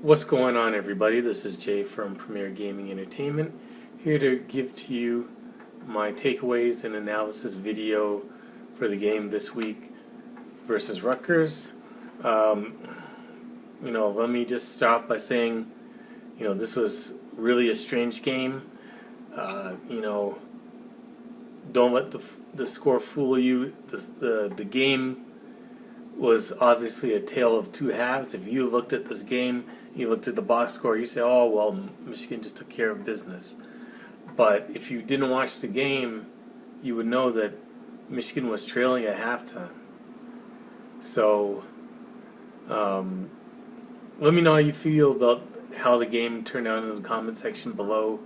What's going on, everybody? This is Jay from Premier Gaming Entertainment, here to give to you my takeaways and analysis video for the game this week versus Rutgers. Let me just start off by saying, this was really a strange game. Don't let the score fool you. The game was obviously a tale of two halves. If you looked at this game, you looked at the box score, you say, oh, well, Michigan just took care of business. But if you didn't watch the game, you would know that Michigan was trailing at halftime. So, let me know how you feel about how the game turned out in the comment section below.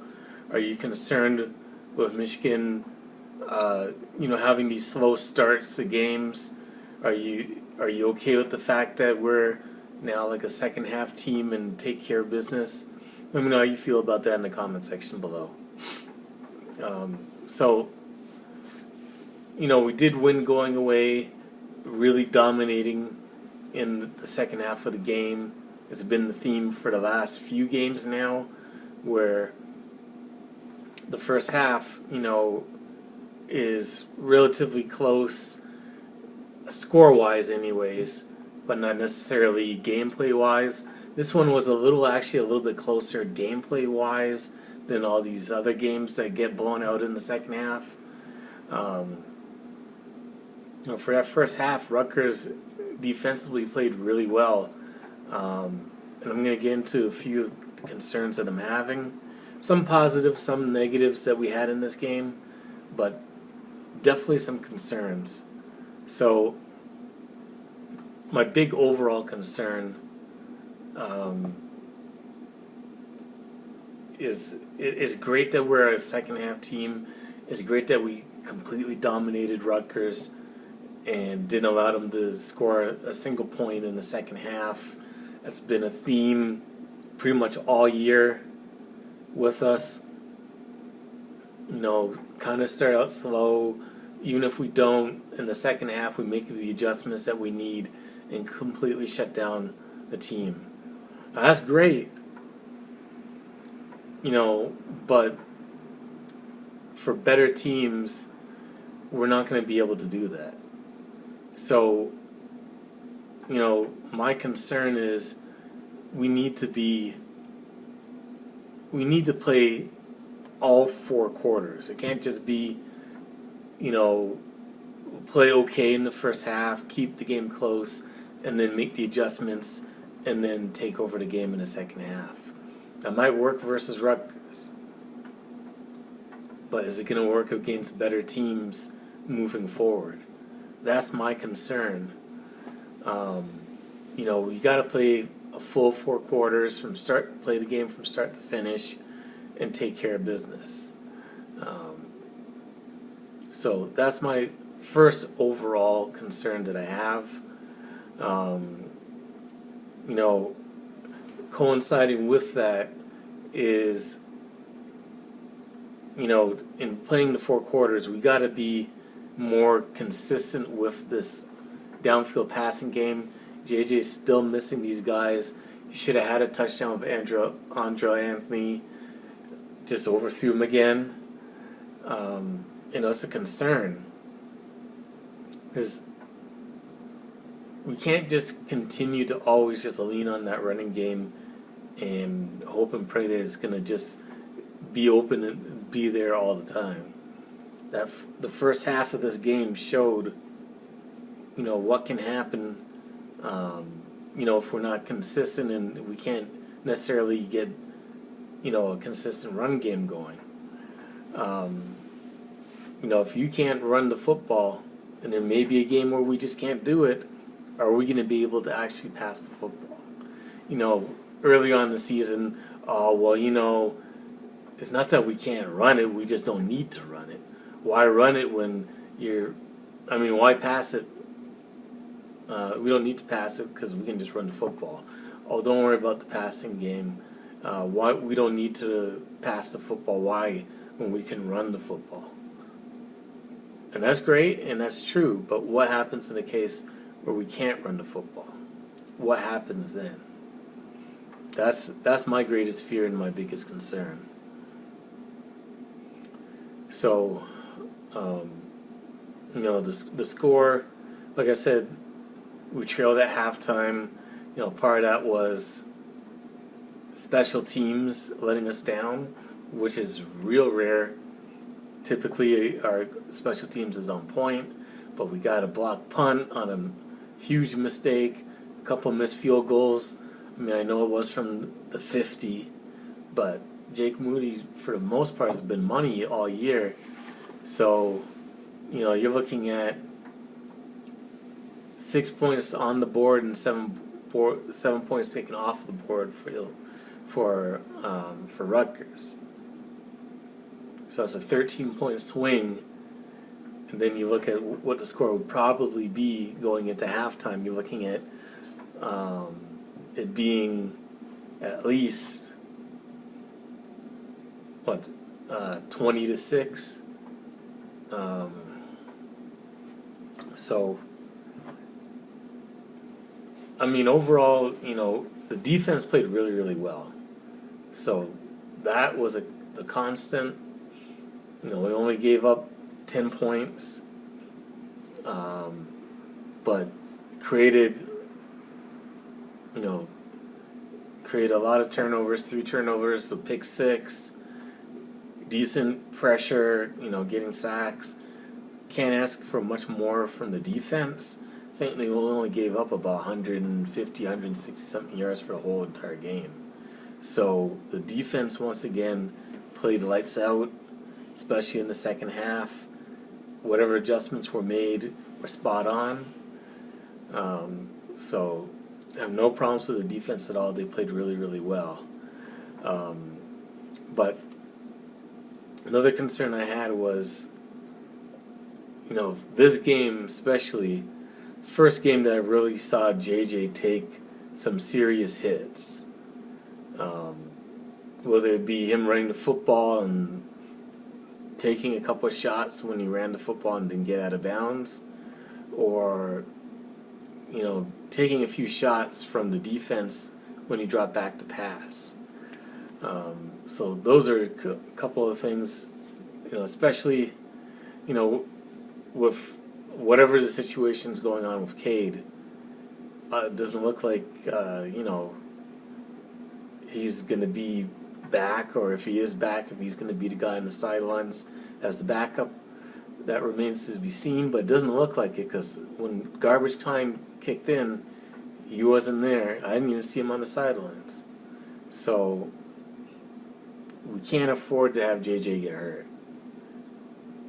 Are you concerned with Michigan, having these slow starts to games? Are you okay with the fact that we're now like a second half team and take care of business? Let me know how you feel about that in the comment section below. We did win going away, really dominating in the second half of the game. It's been the theme for the last few games now, where the first half, is relatively close, score-wise anyways, but not necessarily gameplay-wise. This one was actually a little bit closer gameplay-wise than all these other games that get blown out in the second half. For that first half, Rutgers defensively played really well. And I'm going to get into a few of the concerns that I'm having. Some positives, some negatives that we had in this game, but definitely some concerns. So, my big overall concern is it's great that we're a second half team. It's great that we completely dominated Rutgers and didn't allow them to score a single point in the second half. That's been a theme pretty much all year with us. Kind of start out slow. Even if we don't, in the second half, we make the adjustments that we need and completely shut down the team. That's great. But for better teams, we're not going to be able to do that. So, my concern is we need to play all four quarters. It can't just be, play okay in the first half, keep the game close, and then make the adjustments, and then take over the game in the second half. That might work versus Rutgers, but is it going to work against better teams moving forward? That's my concern. We got to play a full four quarters play the game from start to finish, and take care of business. So that's my first overall concern that I have. Coinciding with that is, in playing the four quarters, we got to be more consistent with this downfield passing game. JJ's still missing these guys. He should have had a touchdown with Andra Anthony. Just overthrew him again. It's a concern. Because we can't just continue to always just lean on that running game and hope and pray that it's going to just be open and be there all the time. The first half of this game showed, what can happen, if we're not consistent and we can't necessarily get, a consistent run game going. If you can't run the football, and there may be a game where we just can't do it, are we going to be able to actually pass the football? Early on in the season, it's not that we can't run it, we just don't need to run it. Why run it when why pass it? We don't need to pass it because we can just run the football. Oh, don't worry about the passing game. Why we don't need to pass the football? Why, when we can run the football? And that's great, and that's true, but what happens in the case where we can't run the football? What happens then? That's my greatest fear and my biggest concern. So, the score, like I said, we trailed at halftime. Part of that was special teams letting us down, which is real rare. Typically, our special teams is on point, but we got a blocked punt on a huge mistake, a couple missed field goals. I know it was from the 50, but Jake Moody, for the most part, has been money all year. So, you're looking at 6 points on the board and 7 points taken off the board for Rutgers. So it's a 13-point swing, and then you look at what the score would probably be going into halftime. You're looking at it being at least 20-6. So, overall, the defense played really, really well. So that was a constant. We only gave up 10 points, but created a lot of turnovers, 3 turnovers, a pick 6, decent pressure, getting sacks. Can't ask for much more from the defense. I think they only gave up about 150, 160 something yards for the whole entire game. So the defense once again played lights out, especially in the second half. Whatever adjustments were made were spot on. So I have no problems with the defense at all. They played really, really well. But another concern I had was, this game especially, the first game that I really saw JJ take some serious hits. Whether it be him running the football and taking a couple of shots when he ran the football and didn't get out of bounds, or taking a few shots from the defense when he dropped back to pass. So those are a couple of things, especially with whatever the situation's going on with Cade. It doesn't look like he's going to be back, or if he is back, if he's going to be the guy on the sidelines as the backup. That remains to be seen, but it doesn't look like it, because when garbage time kicked in, he wasn't there. I didn't even see him on the sidelines. So we can't afford to have JJ get hurt.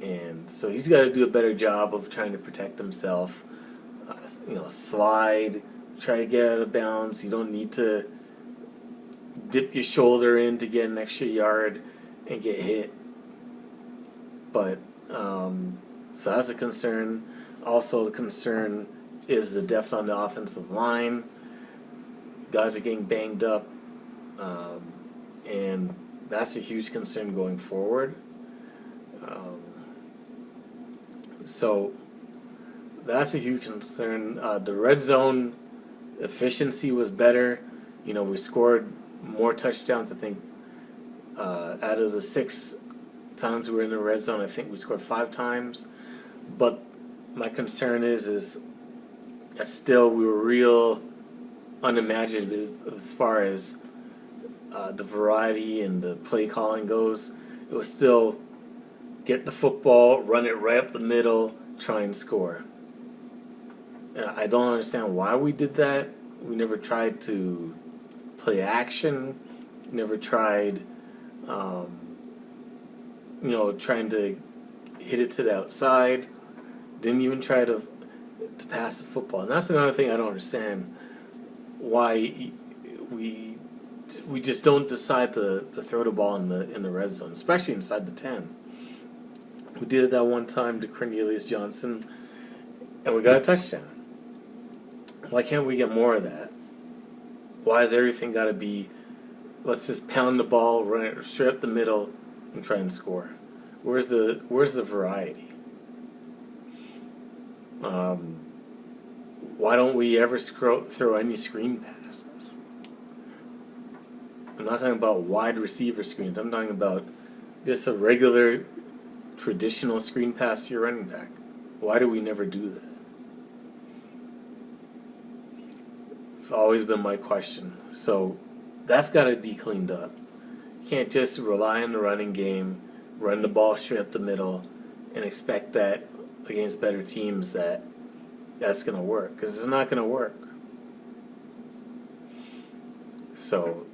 And so he's got to do a better job of trying to protect himself. Slide, try to get out of bounds. You don't need to dip your shoulder in to get an extra yard and get hit. But so that's a concern. Also, the concern is the depth on the offensive line. Guys are getting banged up, and that's a huge concern going forward. So that's a huge concern. The red zone efficiency was better. We scored more touchdowns. I think out of the 6 times we were in the red zone, I think we scored 5 times. But my concern is still we were real unimaginative as far as the variety and the play calling goes. It was still get the football, run it right up the middle, try and score. And I don't understand why we did that. We never tried to play action. Never tried, trying to hit it to the outside. Didn't even try to pass the football. And that's another thing I don't understand. Why we just don't decide to throw the ball in the red zone, especially inside the 10. We did it that one time to Cornelius Johnson, and we got a touchdown. Why can't we get more of that? Why has everything got to be, let's just pound the ball, run it straight up the middle, and try and score? Where's the variety? Why don't we ever throw any screen passes? I'm not talking about wide receiver screens. I'm talking about just a regular, traditional screen pass to your running back. Why do we never do that? It's always been my question. So that's got to be cleaned up. You can't just rely on the running game, run the ball straight up the middle, and expect that against better teams that's going to work, because it's not going to work. So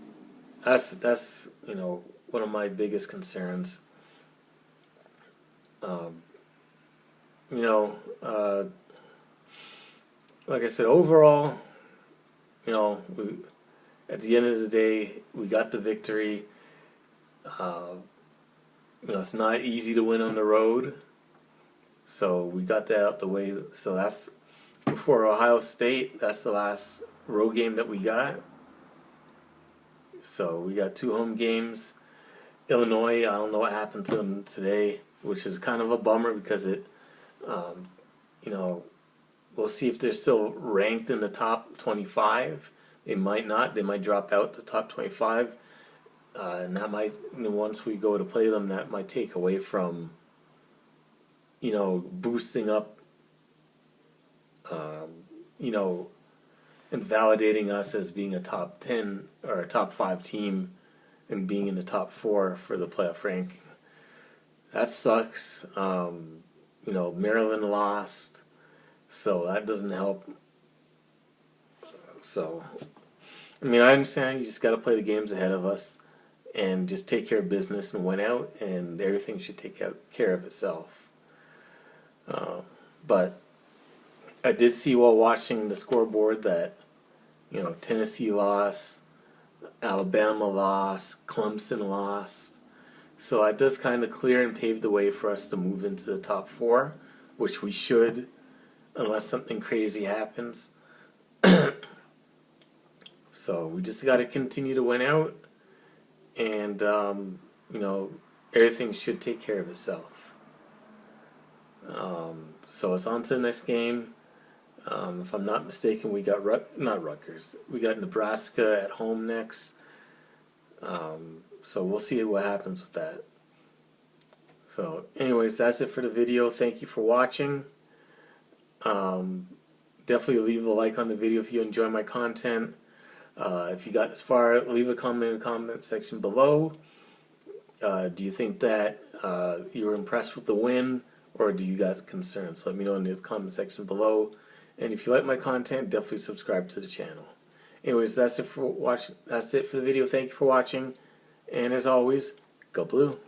that's one of my biggest concerns. Like I said, overall, at the end of the day, we got the victory. It's not easy to win on the road, so we got that out the way. So that's before Ohio State. That's the last road game that we got. So we got 2 home games. Illinois, I don't know what happened to them today, which is kind of a bummer because we'll see if they're still ranked in the top 25. They might not. They might drop out the top 25. And that might, once we go to play them, that might take away from, boosting up, and validating us as being a top 10 or a top 5 team and being in the top 4 for the playoff ranking. That sucks. Maryland lost, so that doesn't help. So, I understand you just got to play the games ahead of us and just take care of business and win out, and everything should take care of itself. But I did see while watching the scoreboard that, Tennessee lost, Alabama lost, Clemson lost. So that does kind of clear and pave the way for us to move into the top 4, which we should, unless something crazy happens. So we just got to continue to win out, and everything should take care of itself. So it's on to the next game. If I'm not mistaken, we got not Rutgers. We got Nebraska at home next. So we'll see what happens with that. So anyways, that's it for the video. Thank you for watching. Definitely leave a like on the video if you enjoy my content. If you got this far, leave a comment in the comment section below. Do you think that you were impressed with the win, or do you got concerns? Let me know in the comment section below. And if you like my content, definitely subscribe to the channel. Anyways, that's it for watching. That's it for the video. Thank you for watching. And as always, go blue.